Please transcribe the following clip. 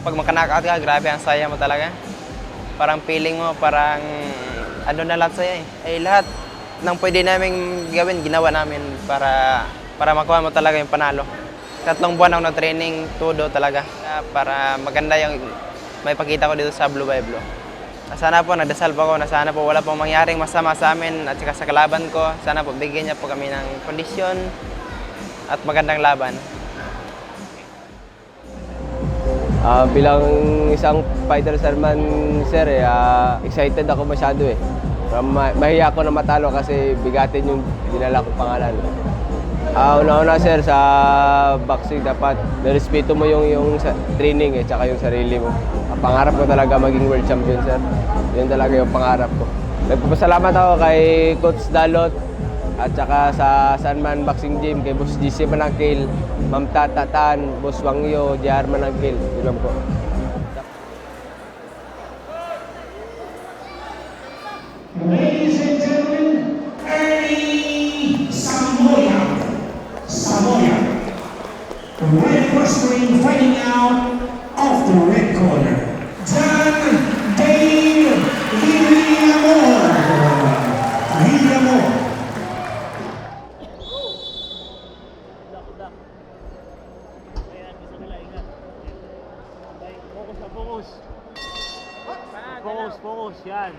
pag maka-knockout ka, grabe ang saya mo talaga. Parang feeling mo, parang ano na lahat saya eh. Lahat ng pwede namin gawin, ginawa namin para makuha mo talaga yung panalo. 3 buwan ako na training, todo talaga. Para maganda yung may pakita ko dito sa Blue by Blue. Sana po, nagdasal po ako na sana po wala pong mangyaring masama sa amin at saka sa kalaban ko. Sana po bigyan niya po kami ng kondisyon at magandang laban. Bilang isang fighter sir man, sir, excited ako masyado eh. Mahiya ako na matalo kasi bigatin yung dinala kong pangalan. Una-una sir, sa boxing dapat nirespeto mo yung training eh, tsaka yung sarili mo. Ang pangarap ko talaga maging world champion sir. Yun talaga yung pangarap ko. Nagpapasalamat ako kay Coach Dalot at saka sa Sanman Boxing Gym, kay Boss GC Manangkil, Ma'am Tatatan, Boss Wangyo, JR Manangkil. Yun lang po. Ladies and gentlemen, Ernie Samoya, red wrestling fighting out of the red corner, John Dave Villamor. Focus, yan.